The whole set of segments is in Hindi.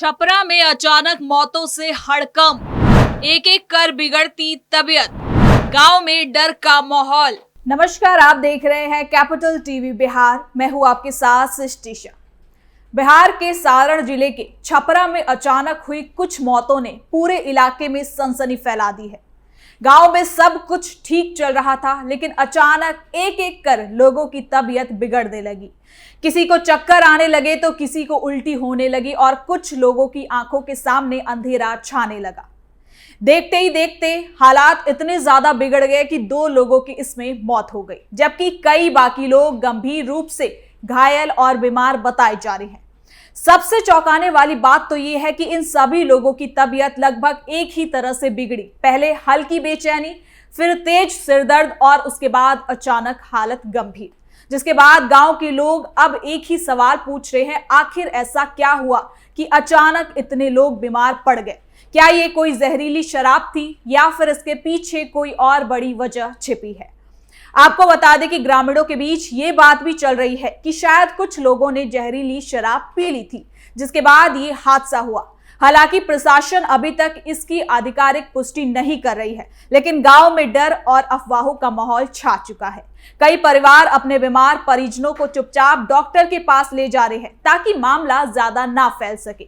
छपरा में अचानक मौतों से हड़कंप, एक एक कर बिगड़ती तबीयत, गांव में डर का माहौल। नमस्कार, आप देख रहे हैं कैपिटल टीवी बिहार। मैं हूं आपके साथ सृष्टि। बिहार के सारण जिले के छपरा में अचानक हुई कुछ मौतों ने पूरे इलाके में सनसनी फैला दी है। गांव में सब कुछ ठीक चल रहा था, लेकिन अचानक एक एक कर लोगों की तबीयत बिगड़ने लगी। किसी को चक्कर आने लगे तो किसी को उल्टी होने लगी और कुछ लोगों की आंखों के सामने अंधेरा छाने लगा। देखते ही देखते हालात इतने ज्यादा बिगड़ गए कि 2 लोगों की इसमें मौत हो गई, जबकि कई बाकी लोग गंभीर रूप से घायल और बीमार बताए जा रहे हैं। सबसे चौंकाने वाली बात तो ये है कि इन सभी लोगों की तबीयत लगभग एक ही तरह से बिगड़ी। पहले हल्की बेचैनी, फिर तेज सिरदर्द और उसके बाद अचानक हालत गंभीर। जिसके बाद गांव के लोग अब एक ही सवाल पूछ रहे हैं, आखिर ऐसा क्या हुआ कि अचानक इतने लोग बीमार पड़ गए? क्या ये कोई जहरीली शराब थी या फिर इसके पीछे कोई और बड़ी वजह छिपी है? आपको बता दें कि ग्रामीणों के बीच ये बात भी चल रही है कि शायद कुछ लोगों ने जहरीली शराब पी ली थी, जिसके बाद ये हादसा हुआ। हालांकि प्रशासन अभी तक इसकी आधिकारिक पुष्टि नहीं कर रही है, लेकिन गांव में डर और अफवाहों का माहौल छा चुका है। कई परिवार अपने बीमार परिजनों को चुपचाप डॉक्टर के पास ले जा रहे हैं ताकि मामला ज्यादा ना फैल सके।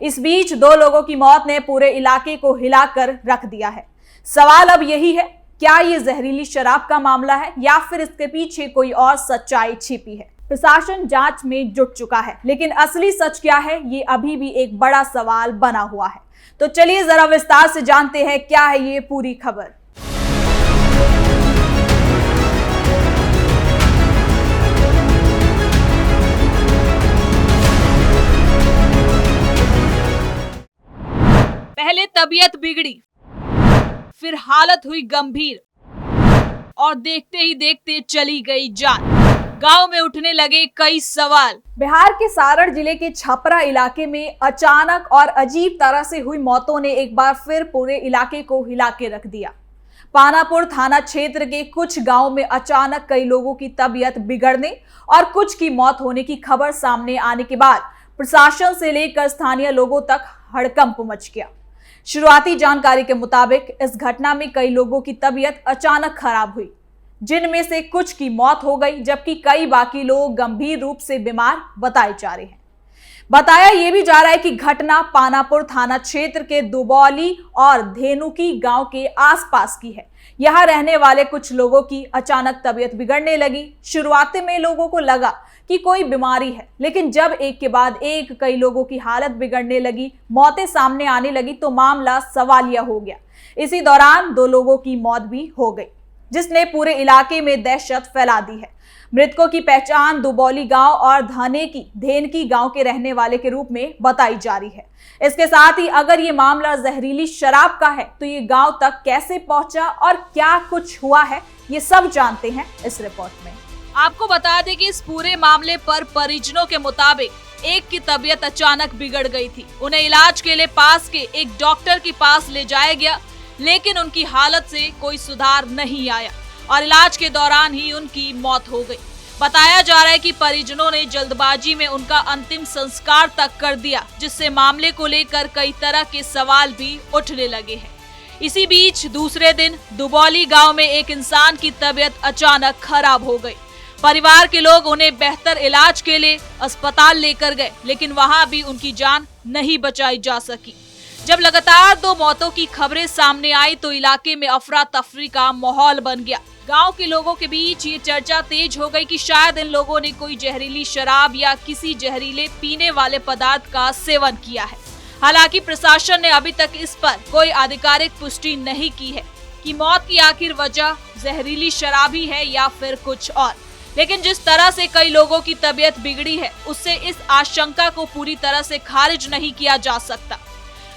इस बीच 2 लोगों की मौत ने पूरे इलाके को हिलाकर रख दिया है। सवाल अब यही है, क्या ये जहरीली शराब का मामला है या फिर इसके पीछे कोई और सच्चाई छिपी है? प्रशासन जांच में जुट चुका है, लेकिन असली सच क्या है, ये अभी भी एक बड़ा सवाल बना हुआ है। तो चलिए जरा विस्तार से जानते हैं क्या है ये पूरी खबर। पहले तबीयत बिगड़ी, फिर हालत हुई गंभीर और देखते ही देखते चली गई जान। गांव में उठने लगे कई सवाल। बिहार के सारण जिले के छपरा इलाके में अचानक और अजीब तरह से हुई मौतों ने एक बार फिर पूरे इलाके को हिला के रख दिया। पानापुर थाना क्षेत्र के कुछ गांव में अचानक कई लोगों की तबीयत बिगड़ने और कुछ की मौत होने की खबर सामने आने के बाद प्रशासन से लेकर स्थानीय लोगों तक हड़कंप मच गया। शुरुआती जानकारी के मुताबिक इस घटना में कई लोगों की तबीयत अचानक खराब हुई, जिनमें से कुछ की मौत हो गई, जबकि कई बाकी लोग गंभीर रूप से बीमार बताए जा रहे हैं। बताया यह भी जा रहा है कि घटना पानापुर थाना क्षेत्र के दुबौली और धेनुकी गांव के आसपास की है। यहां रहने वाले कुछ लोगों की अचानक तबीयत बिगड़ने लगी। शुरुआत में लोगों को लगा कि कोई बीमारी है, लेकिन जब एक के बाद एक कई लोगों की हालत बिगड़ने लगी, मौतें सामने आने लगी, तो मामला सवालिया हो गया। इसी दौरान 2 लोगों की मौत भी हो गई, जिसने पूरे इलाके में दहशत फैला दी है। मृतकों की पहचान दुबौली गांव और धेनकी गांव के रहने वाले के रूप में बताई जा रही है। इसके साथ ही अगर ये मामला जहरीली शराब का है तो ये गांव तक कैसे पहुंचा और क्या कुछ हुआ है, ये सब जानते हैं इस रिपोर्ट में। आपको बता दें कि इस पूरे मामले पर परिजनों के मुताबिक एक की तबीयत अचानक बिगड़ गई थी। उन्हें इलाज के लिए पास के एक डॉक्टर के पास ले जाया गया, लेकिन उनकी हालत से कोई सुधार नहीं आया और इलाज के दौरान ही उनकी मौत हो गई। बताया जा रहा है कि परिजनों ने जल्दबाजी में उनका अंतिम संस्कार तक कर दिया, जिससे मामले को लेकर कई तरह के सवाल भी उठने लगे हैं। इसी बीच दूसरे दिन दुबौली गांव में एक इंसान की तबीयत अचानक खराब हो गई। परिवार के लोग उन्हें बेहतर इलाज के लिए अस्पताल लेकर गए, लेकिन वहां भी उनकी जान नहीं बचाई जा सकी। जब लगातार 2 मौतों की खबरें सामने आई तो इलाके में अफरा तफरी का माहौल बन गया। गांव के लोगों के बीच ये चर्चा तेज हो गई कि शायद इन लोगों ने कोई जहरीली शराब या किसी जहरीले पीने वाले पदार्थ का सेवन किया है। हालांकि प्रशासन ने अभी तक इस पर कोई आधिकारिक पुष्टि नहीं की है कि मौत की आखिर वजह जहरीली शराब ही है या फिर कुछ और। लेकिन जिस तरह से कई लोगों की तबीयत बिगड़ी है, उससे इस आशंका को पूरी तरह से खारिज नहीं किया जा सकता।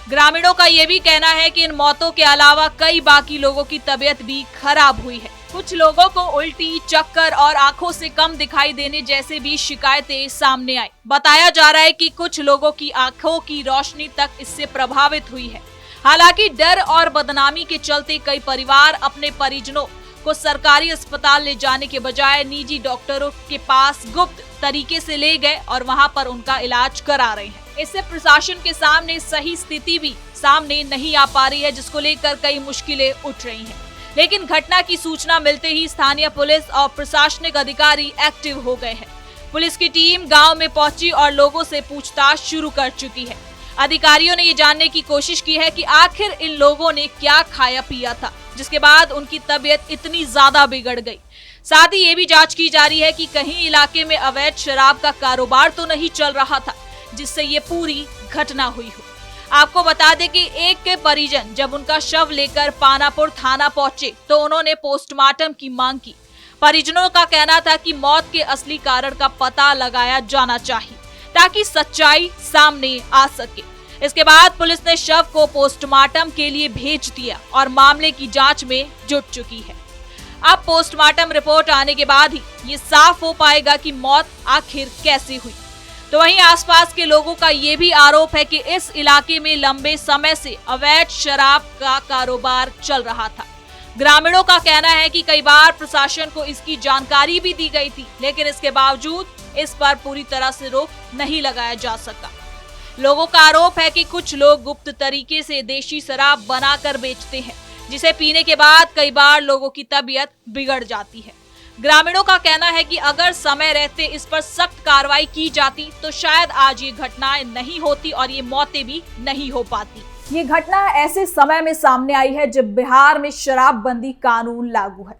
ग्रामीणों का ये भी कहना है कि इन मौतों के अलावा कई बाकी लोगों की तबीयत भी खराब हुई है। कुछ लोगों को उल्टी, चक्कर और आंखों से कम दिखाई देने जैसे भी शिकायतें सामने आई। बताया जा रहा है कि कुछ लोगों की आंखों की रोशनी तक इससे प्रभावित हुई है। हालांकि डर और बदनामी के चलते कई परिवार अपने परिजनों को सरकारी अस्पताल ले जाने के बजाय निजी डॉक्टरों के पास गुप्त तरीके से ले गए और वहां पर उनका इलाज करा रहे हैं। इससे प्रशासन के सामने सही स्थिति भी सामने नहीं आ पा रही है, जिसको लेकर कई मुश्किलें उठ रही हैं। लेकिन घटना की सूचना मिलते ही स्थानीय पुलिस और प्रशासनिक अधिकारी एक्टिव हो गए हैं। पुलिस की टीम गांव में पहुंची और लोगों से पूछताछ शुरू कर चुकी है। अधिकारियों ने ये जानने की कोशिश की है कि आखिर इन लोगों ने क्या खाया पिया था, जिसके बाद उनकी तबीयत इतनी ज्यादा बिगड़ गई। साथ ही ये भी जांच की जा रही है कि कहीं इलाके में अवैध शराब का कारोबार तो नहीं चल रहा था, जिससे ये पूरी घटना हुई हो। आपको बता दें कि एक के परिजन जब उनका शव लेकर पानापुर थाना पहुंचे तो उन्होंने पोस्टमार्टम की मांग की। परिजनों का कहना था कि मौत के असली कारण का पता लगाया जाना चाहिए ताकि सच्चाई सामने आ सके। इसके बाद पुलिस ने शव को पोस्टमार्टम के लिए भेज दिया और मामले की जांच में जुट चुकी है। अब पोस्टमार्टम रिपोर्ट आने के बाद ही ये साफ हो पाएगा कि मौत आखिर कैसे हुई। तो वहीं आसपास के लोगों का ये भी आरोप है कि इस इलाके में लंबे समय से अवैध शराब का कारोबार चल रहा था। ग्रामीणों का कहना है कि कई बार प्रशासन को इसकी जानकारी भी दी गई थी, लेकिन इसके बावजूद इस पर पूरी तरह से रोक नहीं लगाया जा सका। लोगों का आरोप है कि कुछ लोग गुप्त तरीके से देशी शराब बनाकर बेचते हैं, जिसे पीने के बाद कई बार लोगों की तबीयत बिगड़ जाती है। ग्रामीणों का कहना है कि अगर समय रहते इस पर सख्त कार्रवाई की जाती तो शायद आज ये घटनाएं नहीं होती और ये मौतें भी नहीं हो पाती। ये घटना ऐसे समय में सामने आई है जब बिहार में शराबबंदी कानून लागू है।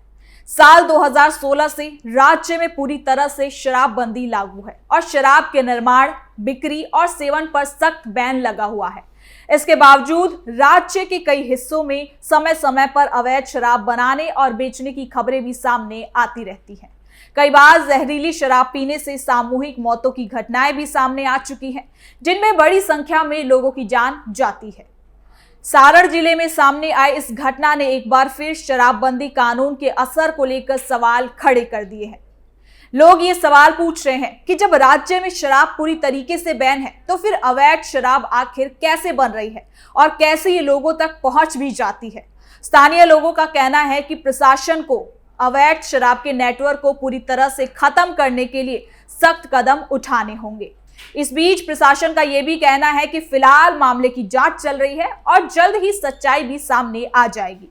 साल 2016 से राज्य में पूरी तरह से शराबबंदी लागू है और शराब के निर्माण, बिक्री और सेवन पर सख्त बैन लगा हुआ है। इसके बावजूद राज्य के कई हिस्सों में समय समय पर अवैध शराब बनाने और बेचने की खबरें भी सामने आती रहती हैं। कई बार जहरीली शराब पीने से सामूहिक मौतों की घटनाएं भी सामने आ चुकी हैं, जिनमें बड़ी संख्या में लोगों की जान जाती है। सारण जिले में सामने आए इस घटना ने एक बार फिर शराबबंदी कानून के असर को लेकर सवाल खड़े कर दिए हैं। लोग ये सवाल पूछ रहे हैं कि जब राज्य में शराब पूरी तरीके से बैन है तो फिर अवैध शराब आखिर कैसे बन रही है और कैसे ये लोगों तक पहुंच भी जाती है। स्थानीय लोगों का कहना है कि प्रशासन को अवैध शराब के नेटवर्क को पूरी तरह से खत्म करने के लिए सख्त कदम उठाने होंगे। इस बीच प्रशासन का यह भी कहना है कि फिलहाल मामले की जांच चल रही है और जल्द ही सच्चाई भी सामने आ जाएगी।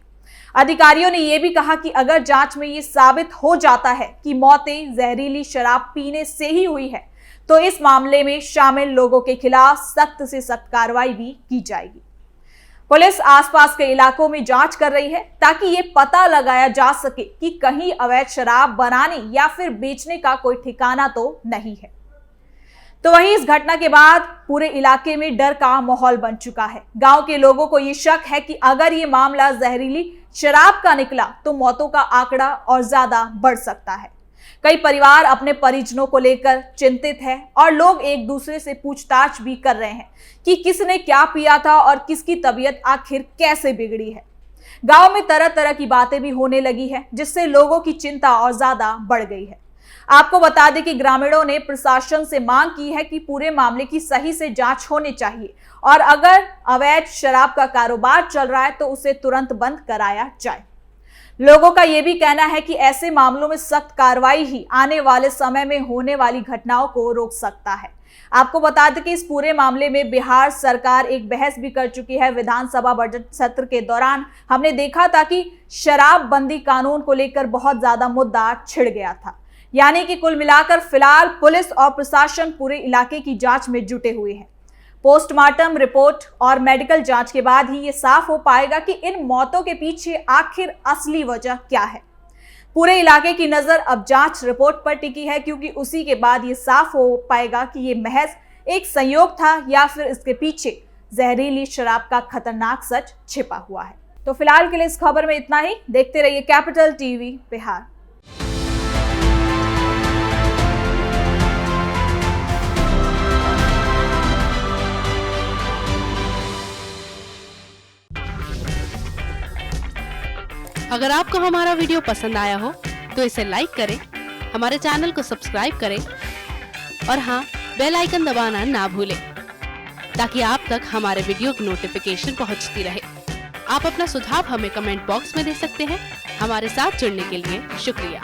अधिकारियों ने यह भी कहा कि अगर जांच में ये साबित हो जाता है कि मौतें जहरीली शराब पीने से ही हुई है तो इस मामले में शामिल लोगों के खिलाफ सख्त से सख्त कार्रवाई भी की जाएगी। पुलिस आसपास के इलाकों में जांच कर रही है ताकि ये पता लगाया जा सके कि कहीं अवैध शराब बनाने या फिर बेचने का कोई ठिकाना तो नहीं है। तो वहीं इस घटना के बाद पूरे इलाके में डर का माहौल बन चुका है। गांव के लोगों को ये शक है कि अगर ये मामला जहरीली शराब का निकला तो मौतों का आंकड़ा और ज्यादा बढ़ सकता है। कई परिवार अपने परिजनों को लेकर चिंतित है और लोग एक दूसरे से पूछताछ भी कर रहे हैं कि किसने क्या पिया था और किसकी तबीयत आखिर कैसे बिगड़ी है। गांव में तरह तरह की बातें भी होने लगी है, जिससे लोगों की चिंता और ज्यादा बढ़ गई है। आपको बता दें कि ग्रामीणों ने प्रशासन से मांग की है कि पूरे मामले की सही से जांच होनी चाहिए और अगर अवैध शराब का कारोबार चल रहा है तो उसे तुरंत बंद कराया जाए। लोगों का यह भी कहना है कि ऐसे मामलों में सख्त कार्रवाई ही आने वाले समय में होने वाली घटनाओं को रोक सकता है। आपको बता दें कि इस पूरे मामले में बिहार सरकार एक बहस भी कर चुकी है। विधानसभा बजट सत्र के दौरान हमने देखा था कि शराबबंदी कानून को लेकर बहुत ज्यादा मुद्दा छिड़ गया था। यानी कि कुल मिलाकर फिलहाल पुलिस और प्रशासन पूरे इलाके की जांच में जुटे हुए हैं। पोस्टमार्टम रिपोर्ट और मेडिकल जांच के बाद ही ये साफ हो पाएगा कि इन मौतों के पीछे आखिर असली वजह क्या है। पूरे इलाके की नजर अब जांच रिपोर्ट पर टिकी है, क्योंकि उसी के बाद ये साफ हो पाएगा कि ये महज एक संयोग था या फिर इसके पीछे जहरीली शराब का खतरनाक सच छिपा हुआ है। तो फिलहाल के लिए इस खबर में इतना ही। देखते रहिए कैपिटल टीवी बिहार। अगर आपको हमारा वीडियो पसंद आया हो तो इसे लाइक करें, हमारे चैनल को सब्सक्राइब करें और हाँ, बेल आइकन दबाना ना भूलें ताकि आप तक हमारे वीडियो की नोटिफिकेशन पहुंचती रहे। आप अपना सुझाव हमें कमेंट बॉक्स में दे सकते हैं। हमारे साथ जुड़ने के लिए शुक्रिया।